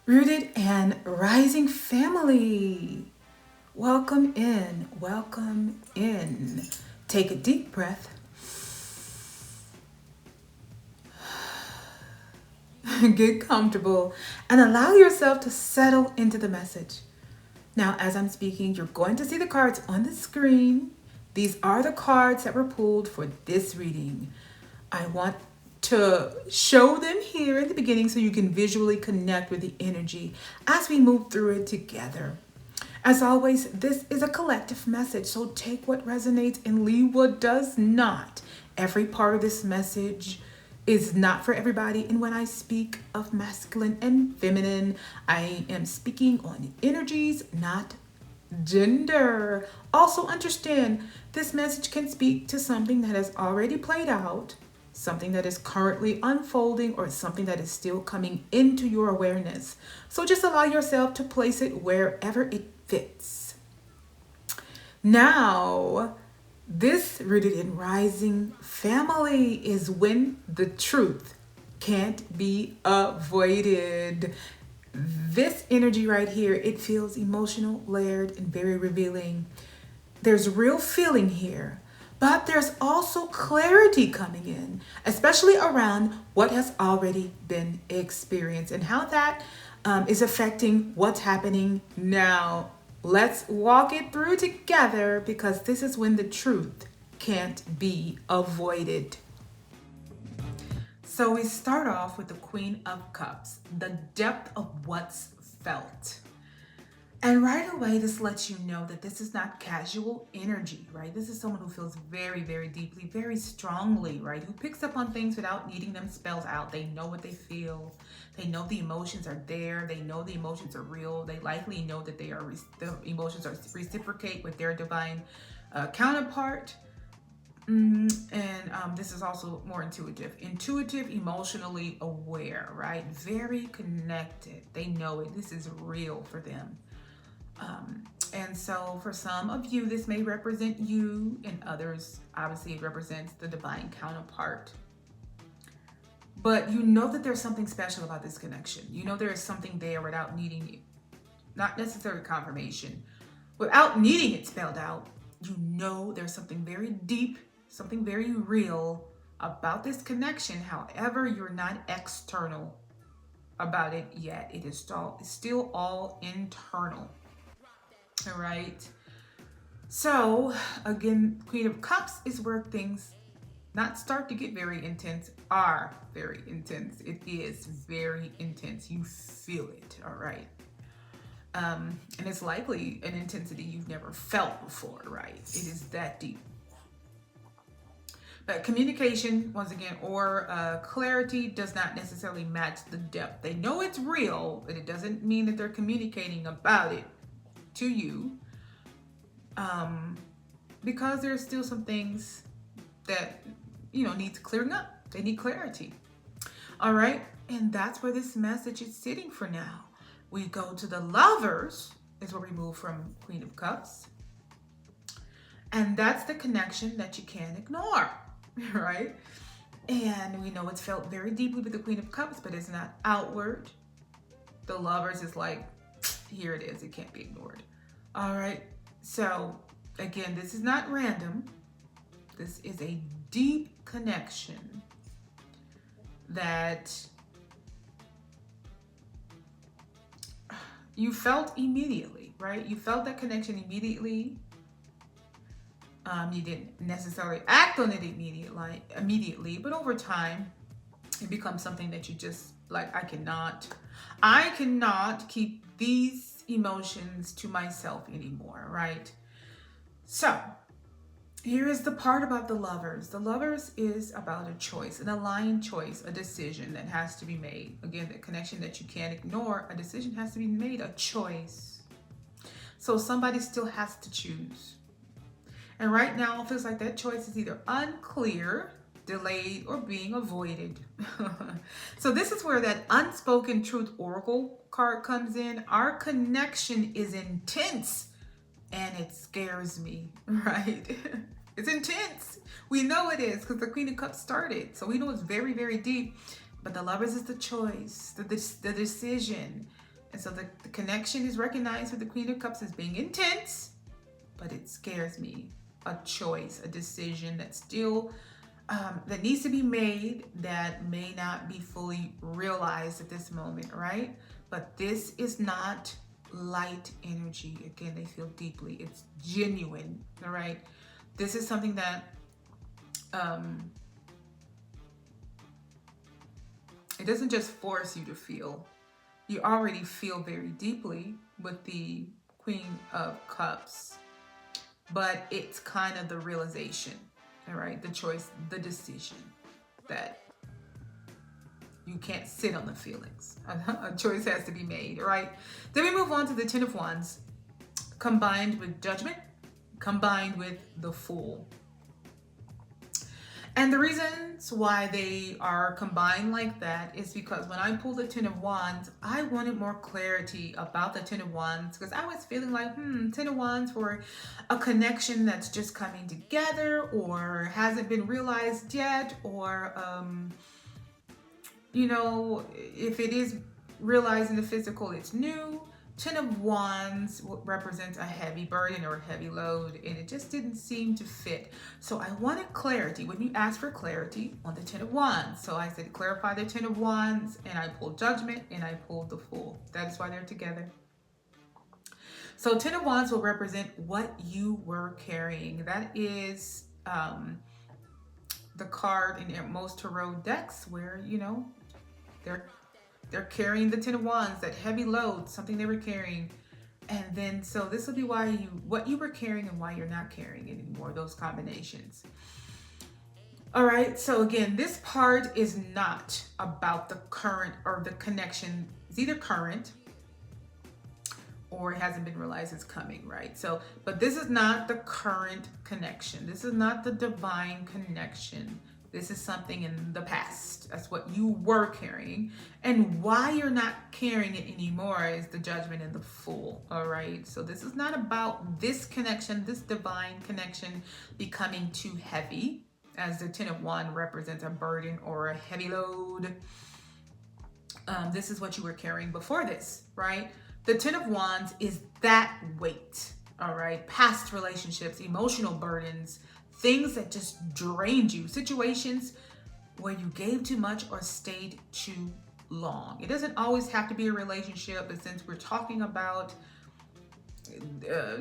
Rooted and rising family. Welcome in. Welcome in. Take a deep breath. Get comfortable and allow yourself to settle into the message. Now, as I'm speaking, you're going to see the cards on the screen. These are the cards that were pulled for this reading. I want to show them here at the beginning so you can visually connect with the energy as we move through it together. As always, this is a collective message, so take what resonates and leave what does not. Every part of this message is not for everybody, and when I speak of masculine and feminine, I am speaking on energies, not gender. Also, understand this message can speak to something that has already played out, something that is currently unfolding, or something that is still coming into your awareness. So just allow yourself to place it wherever it fits. Now, this rooted in rising family is when the truth can't be avoided. This energy right here, it feels emotional, layered, and very revealing. There's real feeling here, but there's also clarity coming in, especially around what has already been experienced and how that is affecting what's happening now. Let's walk it through together because this is when the truth can't be avoided. So we start off with the Queen of Cups, the depth of what's felt. And right away, this lets you know that this is not casual energy, right? This is someone who feels very, very deeply, very strongly, right? Who picks up on things without needing them spelled out. They know what they feel. They know the emotions are there. They know the emotions are real. They likely know that the emotions are reciprocate with their divine counterpart. And this is also more intuitive, emotionally aware, right? Very connected. They know it. This is real for them. And so for some of you, this may represent you, and others, obviously, it represents the divine counterpart. But you know that there's something special about this connection. You know there is something there without needing it, not necessarily confirmation, without needing it spelled out. You know there's something very deep, something very real about this connection. However, you're not external about it yet. It is still all internal. All right. So again, Queen of Cups is where things not start to get very intense, are very intense. It is very intense. You feel it. All right. And it's likely an intensity you've never felt before, right? It is that deep. But communication, once again, or clarity does not necessarily match the depth. They know it's real, but it doesn't mean that they're communicating about it to you. Because there's still some things that, needs clearing up. They need clarity. All right. And that's where this message is sitting for now. We go to the Lovers, is where we move from Queen of Cups. And that's the connection that you can't ignore, right? And we know it's felt very deeply with the Queen of Cups, but it's not outward. The Lovers is like, here it is. It can't be ignored. All right. So again, this is not random. This is a deep connection that you felt immediately, right? You felt that connection immediately. You didn't necessarily act on it immediately, but over time, it becomes something that you just like, I cannot keep these emotions to myself anymore, right? So here is the part about the Lovers. The Lovers is about a choice, an aligned choice, a decision that has to be made. Again, the connection that you can't ignore, a decision has to be made, a choice. So somebody still has to choose. And right now, it feels like that choice is either unclear, delayed, or being avoided. So this is where that unspoken truth oracle card comes in. Our connection is intense and it scares me, right? It's intense. We know it is because the Queen of Cups started. So we know it's very, very deep. But the Lovers is the choice, the decision. And so the connection is recognized with the Queen of Cups as being intense, but it scares me. A choice, a decision that still that needs to be made that may not be fully realized at this moment, right? But this is not light energy. Again, they feel deeply. It's genuine, all right? This is something that it doesn't just force you to feel. You already feel very deeply with the Queen of Cups, but it's kind of the realization, all right? The choice, the decision that you can't sit on the feelings. A choice has to be made, right? Then we move on to the Ten of Wands, combined with Judgment, combined with the Fool. And the reasons why they are combined like that is because when I pulled the Ten of Wands, I wanted more clarity about the Ten of Wands, because I was feeling like, Ten of Wands for a connection that's just coming together or hasn't been realized yet, or, you know, if it is realized in the physical, it's new. Ten of Wands represents a heavy burden or a heavy load, and it just didn't seem to fit. So I wanted clarity. When you ask for clarity on the Ten of Wands, so I said clarify the Ten of Wands, and I pulled Judgment and I pulled the Fool. That is why they're together. So Ten of Wands will represent what you were carrying. That is the card in most tarot decks where, you know, they're carrying the Ten of Wands, that heavy load, something they were carrying. And then, so this will be why what you were carrying and why you're not carrying it anymore, those combinations. All right, so again, this part is not about the current or the connection. It's either current or it hasn't been realized it's coming, right? So, but this is not the current connection. This is not the divine connection. This is something in the past. That's what you were carrying. And why you're not carrying it anymore is the Judgment and the Fool, all right? So this is not about this connection, this divine connection becoming too heavy, as the Ten of Wands represents a burden or a heavy load. This is what you were carrying before this, right? The Ten of Wands is that weight, all right? Past relationships, emotional burdens, things that just drained you, situations where you gave too much or stayed too long. It doesn't always have to be a relationship, but since we're talking about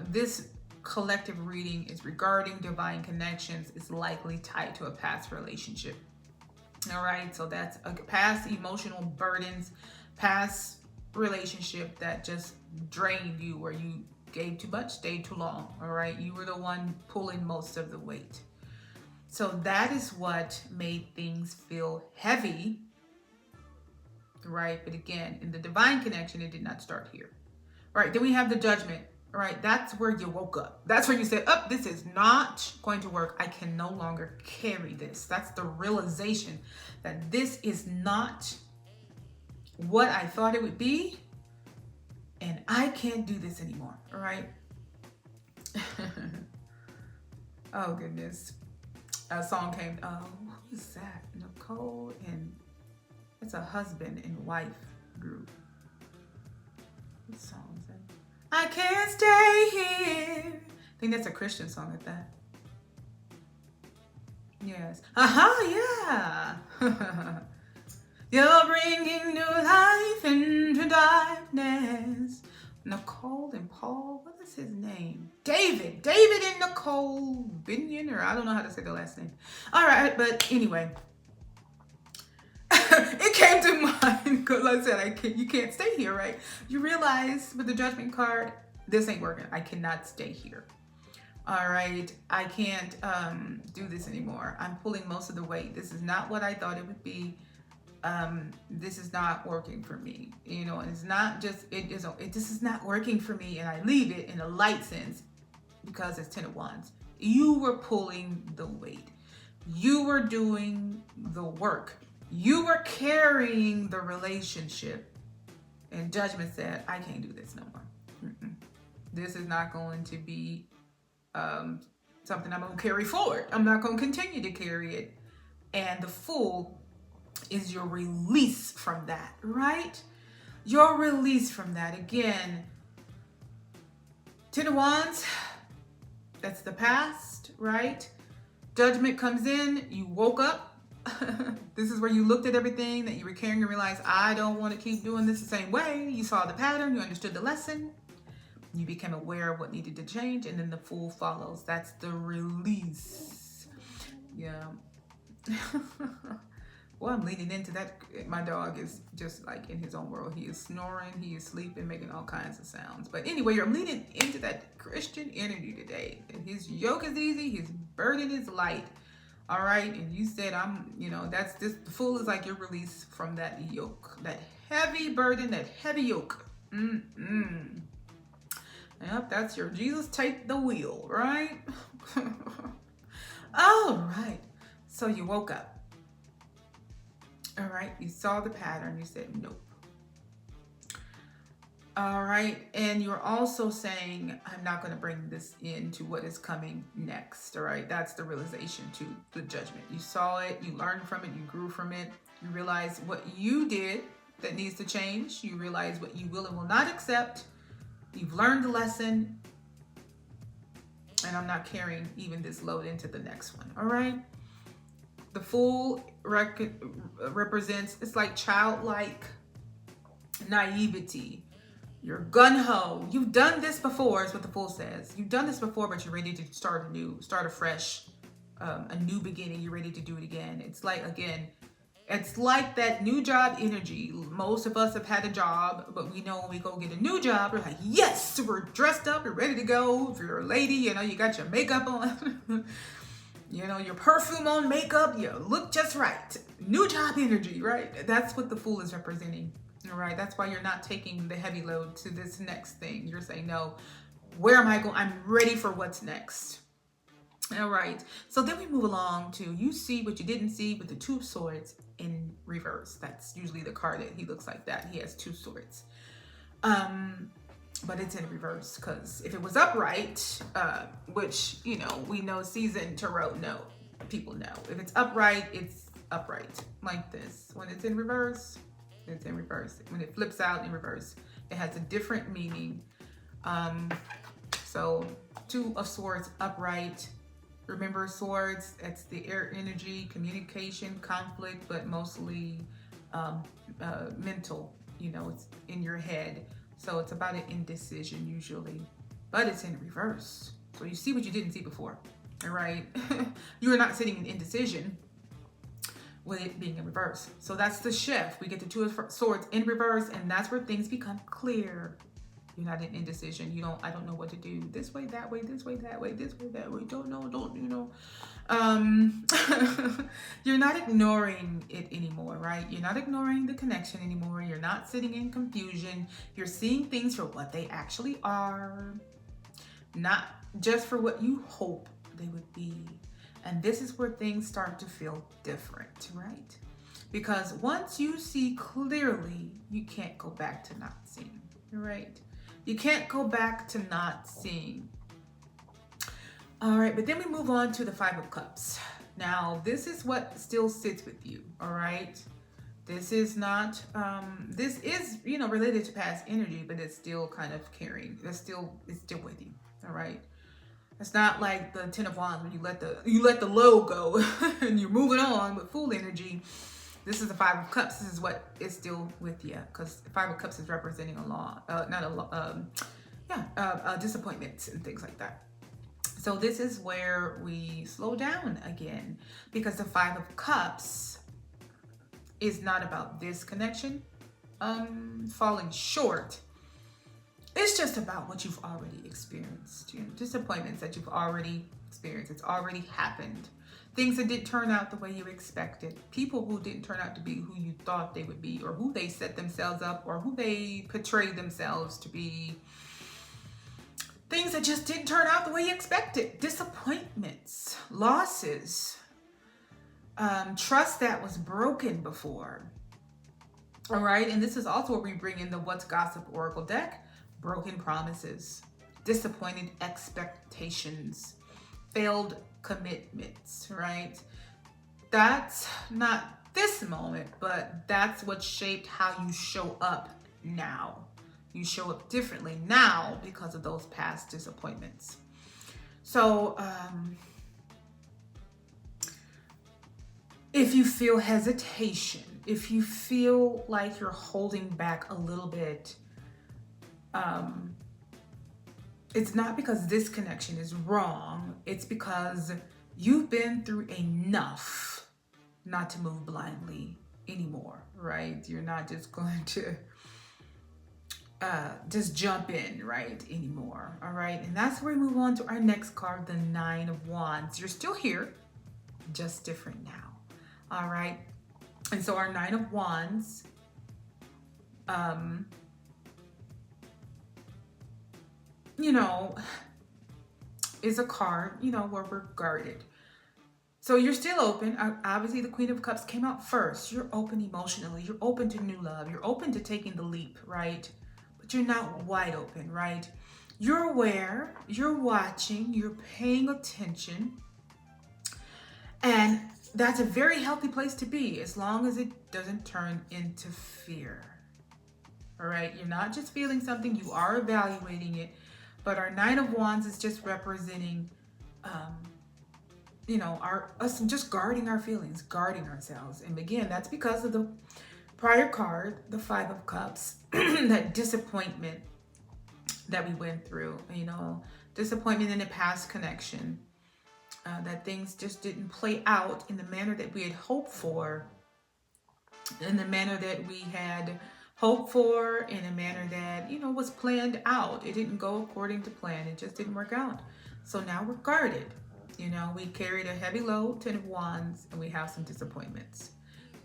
this collective reading is regarding divine connections, it's likely tied to a past relationship. All right, so that's a past emotional burdens, past relationship that just drained you, where you gave too much, stayed too long. All right, you were the one pulling most of the weight. So that is what made things feel heavy, right? But again, in the divine connection, it did not start here. All right, then we have the Judgment. All right, that's where you woke up. That's where you said, oh, this is not going to work. I can no longer carry this. That's the realization that this is not what I thought it would be, and I can't do this anymore. All right. Oh goodness, a song came. Oh, who is that? Nicole, and it's a husband and wife group. What song is that? I can't stay here. I think that's a Christian song at that. Yes. Yeah. You're bringing new life into darkness. Nicole and Paul, what is his name? David and Nicole Binion, or I don't know how to say the last name. All right, but anyway, it came to mind because I said, you can't stay here, right? You realize with the Judgment card, this ain't working. I cannot stay here. All right, I can't do this anymore. I'm pulling most of the weight. This is not what I thought it would be. This is not working for me, you know, and it's not just, this is not working for me, and I leave it in a light sense because it's Ten of Wands. You were pulling the weight. You were doing the work. You were carrying the relationship, and Judgment said, I can't do this no more. This is not going to be something I'm going to carry forward. I'm not going to continue to carry it. And the Fool is your release from that, right? Your release from that. Again, Ten of Wands, that's the past, right? Judgment comes in, you woke up. This is where you looked at everything that you were carrying and realized, I don't want to keep doing this the same way. You saw the pattern, you understood the lesson, you became aware of what needed to change, and then the Fool follows. That's the release. Yeah. Well, I'm leaning into that. My dog is just like in his own world. He is snoring, he is sleeping, making all kinds of sounds. But anyway, you're leaning into that Christian energy today. And his yoke is easy, his burden is light. All right. And you said, that's this. The Fool is like your release from that yoke, that heavy burden, that heavy yoke. Yep, that's your Jesus take the wheel, right? All right. So you woke up. All right, you saw the pattern, you said nope. All right, and you're also saying, I'm not going to bring this into what is coming next. All right, that's the realization to the judgment. You saw it, you learned from it, you grew from it, you realize what you did that needs to change, you realize what you will and will not accept, you've learned the lesson, and I'm not carrying even this load into the next one. All right. The Fool represents, it's like childlike naivety. You're gun-ho. You've done this before, is what the Fool says. You've done this before, but you're ready to start anew, start afresh, a new beginning. You're ready to do it again. It's like, again, it's like that new job energy. Most of us have had a job, but we know when we go get a new job, we're like, yes, we're dressed up, we're ready to go. If you're a lady, you got your makeup on. Your perfume on, makeup, you look just right. New job energy, right? That's what the Fool is representing, all right? That's why you're not taking the heavy load to this next thing. You're saying, no, where am I going? I'm ready for what's next. All right. So then we move along to, you see what you didn't see with the Two of Swords in reverse. That's usually the card that he looks like that. He has two swords. But it's in reverse, because if it was upright, which, we know seasoned tarot, people know. If it's upright, it's upright, like this. When it's in reverse, it's in reverse. When it flips out in reverse, it has a different meaning. So Two of Swords upright. Remember, swords, that's the air energy, communication, conflict, but mostly mental. It's in your head. So it's about an indecision usually, but it's in reverse. So you see what you didn't see before, all right? You are not sitting in indecision with it being in reverse. So that's the shift. We get the Two of Swords in reverse, and that's where things become clear. You're not in indecision. I don't know what to do. This way, that way, this way, that way, this way, that way. Don't know. You're not ignoring it anymore, right? You're not ignoring the connection anymore. You're not sitting in confusion. You're seeing things for what they actually are, not just for what you hope they would be. And this is where things start to feel different, right? Because once you see clearly, you can't go back to not seeing, right? You can't go back to not seeing. All right, but then we move on to the Five of Cups. Now, this is what still sits with you, all right? This is not, this is, related to past energy, but it's still kind of carrying. It's still with you, all right? It's not like the Ten of Wands when you let the low go and you're moving on with Fool energy. This is the Five of Cups. This is what is still with you, because Five of Cups is representing disappointments and things like that. So this is where we slow down again, because the Five of Cups is not about this connection falling short. It's just about what you've already experienced, disappointments that you've already experienced. It's already happened. Things that didn't turn out the way you expected. People who didn't turn out to be who you thought they would be, or who they set themselves up, or who they portrayed themselves to be. Things that just didn't turn out the way you expected. Disappointments, losses, trust that was broken before. All right, and this is also where we bring in the What's Gossip Oracle deck. Broken promises, disappointed expectations, failed commitments, right? That's not this moment, but that's what shaped how you show up now. You show up differently now because of those past disappointments. So, if you feel hesitation, if you feel like you're holding back a little bit, it's not because this connection is wrong. It's because you've been through enough not to move blindly anymore, right? You're not just going to just jump in, right, anymore. All right. And that's where we move on to our next card, the Nine of Wands. You're still here, just different now. All right. And so our Nine of Wands, is a card, where we're guarded. So you're still open. Obviously, the Queen of Cups came out first. You're open emotionally. You're open to new love. You're open to taking the leap, right? But you're not wide open, right? You're aware. You're watching. You're paying attention. And that's a very healthy place to be, as long as it doesn't turn into fear. All right? You're not just feeling something. You are evaluating it. But our Nine of Wands is just representing, us just guarding our feelings, guarding ourselves. And again, that's because of the prior card, the Five of Cups, that disappointment that we went through, disappointment in a past connection, that things just didn't play out in the manner that we had hoped for, in the manner that we had hoped for, in a manner that, was planned out. It didn't go according to plan. It just didn't work out. So now we're guarded. We carried a heavy load, Ten of Wands, and we have some disappointments.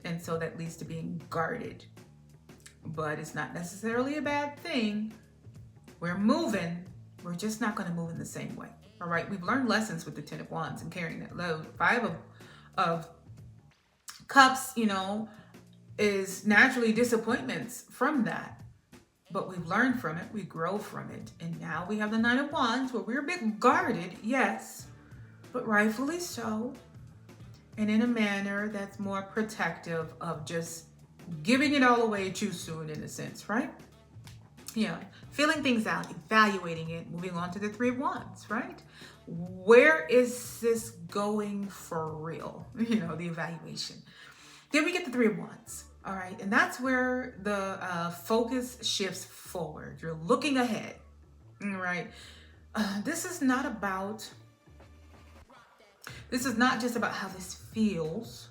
And so that leads to being guarded. But it's not necessarily a bad thing. We're moving. We're just not going to move in the same way. All right. We've learned lessons with the Ten of Wands and carrying that load. Five of Cups, is naturally disappointments from that. But we've learned from it. We grow from it. And now we have the Nine of Wands, where we're a bit guarded, yes, but rightfully so. And in a manner that's more protective of just giving it all away too soon, in a sense, right? Yeah. Feeling things out, evaluating it, moving on to the Three of Wands, right? Where is this going for real? The evaluation. Then we get the Three of Wands, all right? And that's where the focus shifts forward. You're looking ahead, all right? This is not just about how this feels.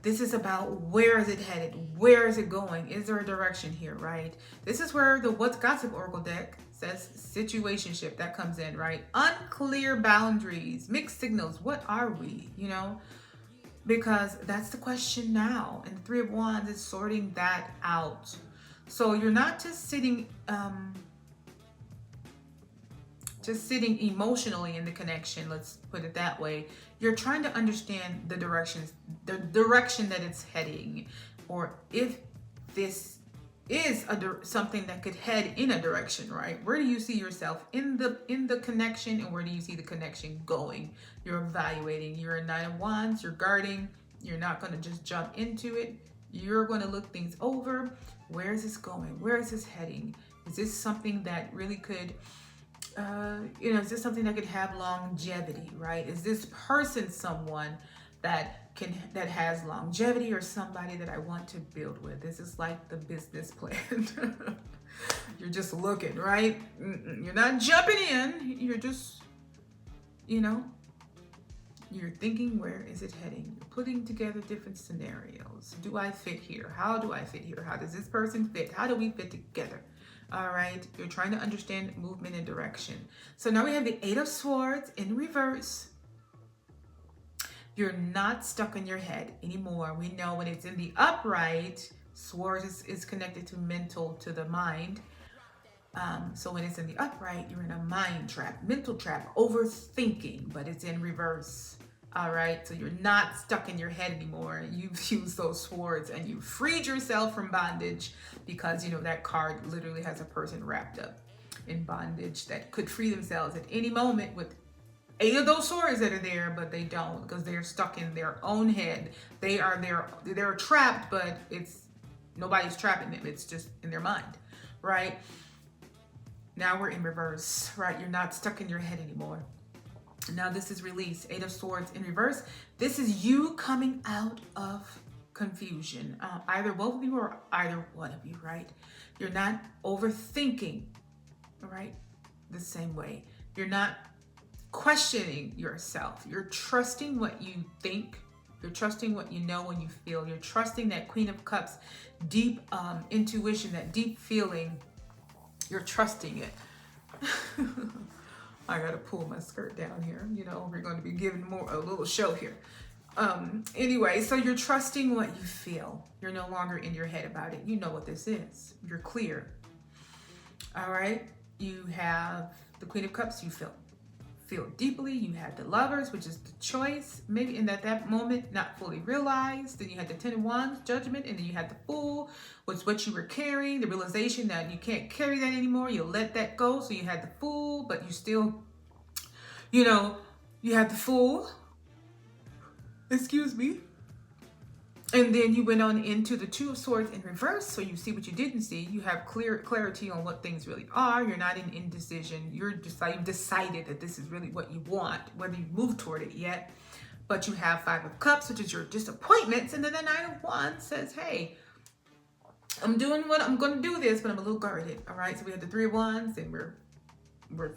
This is about where is it headed? Where is it going? Is there a direction here, right? This is where the What's Gossip Oracle deck says situationship, that comes in, right? Unclear boundaries, mixed signals. What are we, Because that's the question now. And the Three of Wands is sorting that out. So you're not just sitting emotionally in the connection, let's put it that way. You're trying to understand the direction that it's heading, or if this is something that could head in a direction, right? Where do you see yourself in the connection, and where do you see the connection going? You're evaluating. You're a Nine of Wands. You're guarding. You're not going to just jump into it. You're going to look things over. Where is this going? Where is this heading? Is this something that really could is this something that could have longevity, right? Is this person someone that has longevity, or somebody that I want to build with? This is like the business plan. You're just looking, right? You're not jumping in. You're just, you're thinking, where is it heading? You're putting together different scenarios. Do I fit here? How do I fit here? How does this person fit? How do we fit together? All right, you're trying to understand movement and direction. So now we have the Eight of Swords in reverse. You're not stuck in your head anymore. We know when it's in the upright, Swords is connected to mental, to the mind. So when it's in the upright, you're in a mind trap, mental trap, overthinking, but it's in reverse. All right, so you're not stuck in your head anymore. You've used those swords and you freed yourself from bondage, because that card literally has a person wrapped up in bondage that could free themselves at any moment with 8 of those swords that are there, but they don't, because they're stuck in their own head. They're trapped, but it's Nobody's trapping them. It's just in their mind, right? Now we're in reverse, right? You're not stuck in your head anymore. Now this is release. 8 of Swords in reverse. This is you coming out of confusion. Either both of you or either one of you, right? You're not overthinking, right? The same way. You're not questioning yourself. You're trusting what you think. You're trusting what you know and you feel. You're trusting that Queen of Cups, deep intuition, that deep feeling. You're trusting it. I gotta pull my skirt down here. You know, we're going to be giving a little show here. Anyway, so you're trusting what you feel. You're no longer in your head about it. You know what this is. You're clear. All right. You have the Queen of Cups. You feel deeply. You had the Lovers, which is the choice. Maybe in that moment, not fully realized. Then you had the 10 of Wands, Judgment, and then you had the Fool, which is what you were carrying. The realization that you can't carry that anymore. You let that go. So you had the Fool, but you still, you know, you had the Fool. Excuse me. And then you went on into the 2 of Swords in reverse. So you see what you didn't see. You have clarity on what things really are. You're not in indecision. You've decided that this is really what you want, whether you move toward it yet. But you have 5 of Cups, which is your disappointments. And then the 9 of Wands says, hey, I'm going to do this, but I'm a little guarded. All right. So we have the 3 of Wands and we're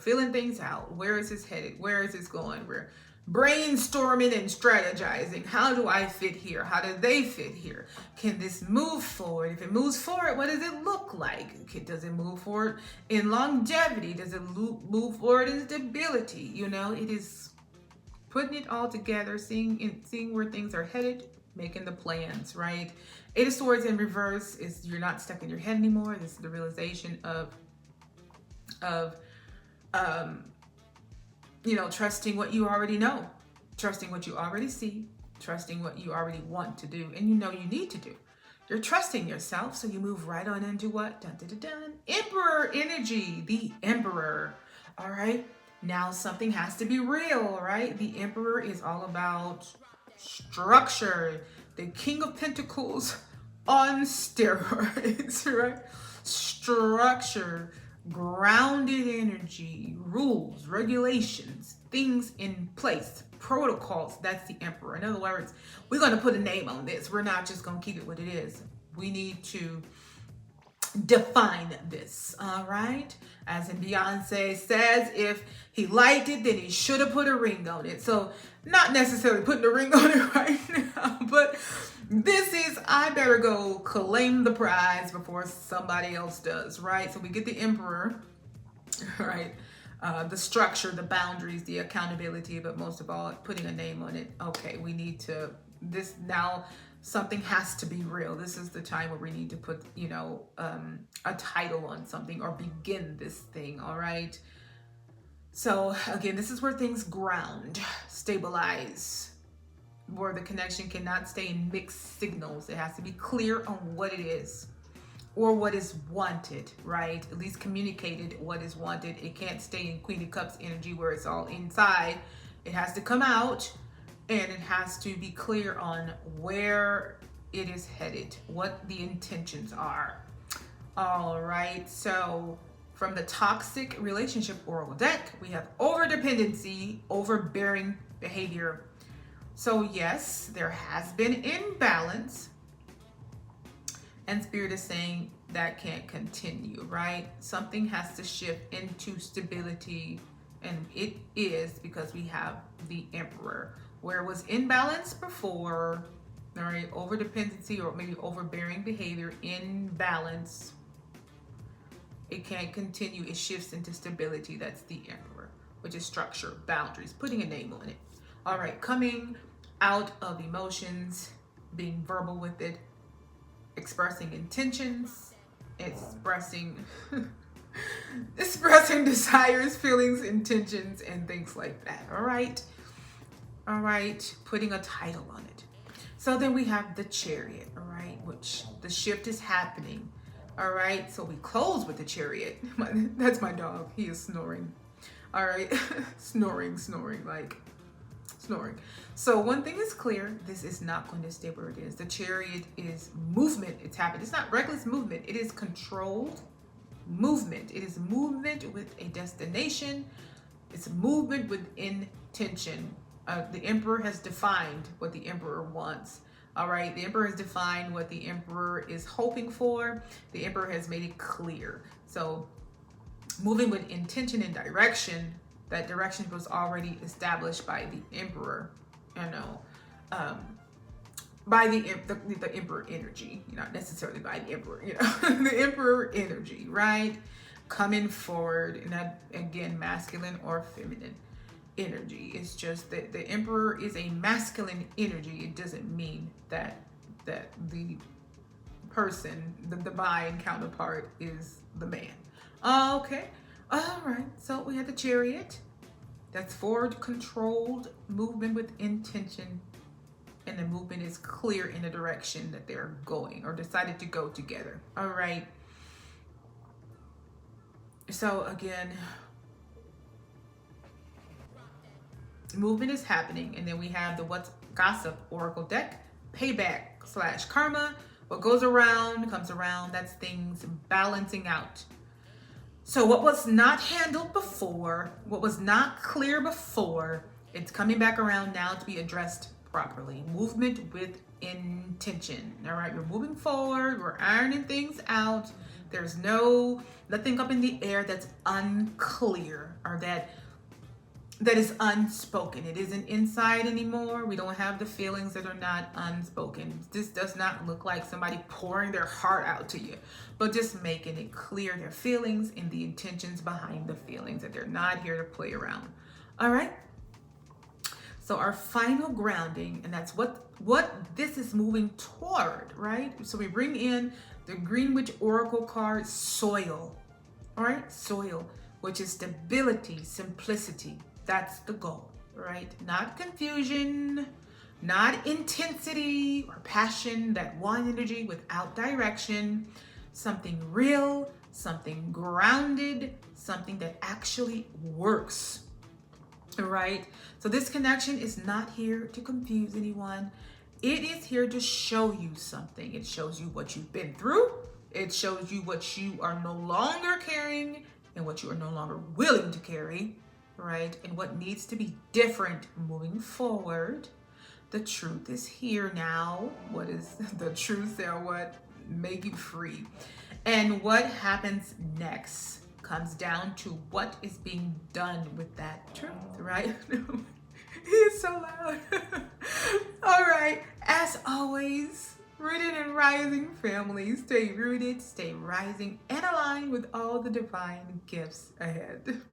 feeling things out. Where is this headed? Where is this going? We're brainstorming and strategizing. How do I fit here? How do they fit here? Can this move forward? If it moves forward, what does it look like? Does it move forward in longevity? Does it move forward in stability? You know, it is putting it all together, seeing where things are headed, making the plans, right? 8 of Swords in reverse is you're not stuck in your head anymore. This is the realization of you know, trusting what you already know, trusting what you already see, trusting what you already want to do, and you know you need to do. You're trusting yourself, so you move right on into what? Dun, dun, dun, dun. Emperor energy, the Emperor. All right, now something has to be real, right? The Emperor is all about structure. The King of Pentacles on steroids, right? Structure. Grounded energy, rules, regulations, things in place, protocols. That's the Emperor. In other words, we're going to put a name on this. We're not just going to keep it what it is. We need to define this. All right. As in Beyonce says, if he liked it, then he should have put a ring on it. So not necessarily putting a ring on it right now, but this is, I better go claim the prize before somebody else does, right? So we get the Emperor, right? The structure, the boundaries, the accountability, but most of all, putting a name on it. Okay, we need to, this now, something has to be real. This is the time where we need to put, you know, a title on something or begin this thing, all right? So again, this is where things ground, stabilize, where the connection cannot stay in mixed signals. It has to be clear on what it is or what is wanted, right? At least communicated what is wanted. It can't stay in Queen of Cups energy where it's all inside. It has to come out and it has to be clear on where it is headed, what the intentions are. All right, so from the toxic relationship oracle deck, we have overdependency, overbearing behavior. So yes, there has been imbalance, and Spirit is saying that can't continue, right? Something has to shift into stability, and it is because we have the Emperor. Where it was imbalance before, all right, overdependency or maybe overbearing behavior, imbalance, it can't continue. It shifts into stability. That's the Emperor, which is structure, boundaries, putting a name on it. All right, coming out of emotions, being verbal with it, expressing intentions, expressing desires, feelings, intentions, and things like that. All right, putting a title on it. So then we have the Chariot, all right, which the shift is happening. All right, so we close with the Chariot. That's my dog. He is snoring. All right, snoring like snoring. So one thing is clear, this is not going to stay where it is. The chariot is movement. It's happening. It's not reckless movement. It is controlled movement. It is movement with a destination. It's movement with intention. The emperor has defined what the emperor wants. All right, the emperor has defined what the emperor is hoping for. The emperor has made it clear. So moving with intention and direction, that direction was already established by the emperor, by the emperor energy, not necessarily by the emperor, the emperor energy, right? Coming forward, and that, again, masculine or feminine energy. It's just that the emperor is a masculine energy. It doesn't mean that the person, the divine counterpart, is the man. Okay. All right. So we had the chariot. That's forward controlled movement with intention. And the movement is clear in the direction that they're going or decided to go together. All right. So again, movement is happening. And then we have the What's Gossip Oracle deck, payback / karma. What goes around comes around. That's things balancing out. So what was not handled before, what was not clear before, it's coming back around now to be addressed properly. Movement with intention. All right, we're moving forward. We're ironing things out. There's nothing up in the air that's unclear or that is unspoken. It isn't inside anymore. We don't have the feelings that are not unspoken. This does not look like somebody pouring their heart out to you, but just making it clear their feelings and the intentions behind the feelings, that they're not here to play around. All right. So our final grounding, and that's what this is moving toward, right? So we bring in the Greenwich Oracle card, soil. All right, soil, which is stability, simplicity. That's the goal, right? Not confusion, not intensity or passion, that one energy without direction, something real, something grounded, something that actually works, right? So this connection is not here to confuse anyone. It is here to show you something. It shows you what you've been through. It shows you what you are no longer carrying and what you are no longer willing to carry, right? And what needs to be different moving forward. The truth is here now. What is the truth there? What make you free? And what happens next comes down to what is being done with that truth, right? He is so loud. All right. As always, rooted and rising family, stay rooted, stay rising, and aligned with all the divine gifts ahead.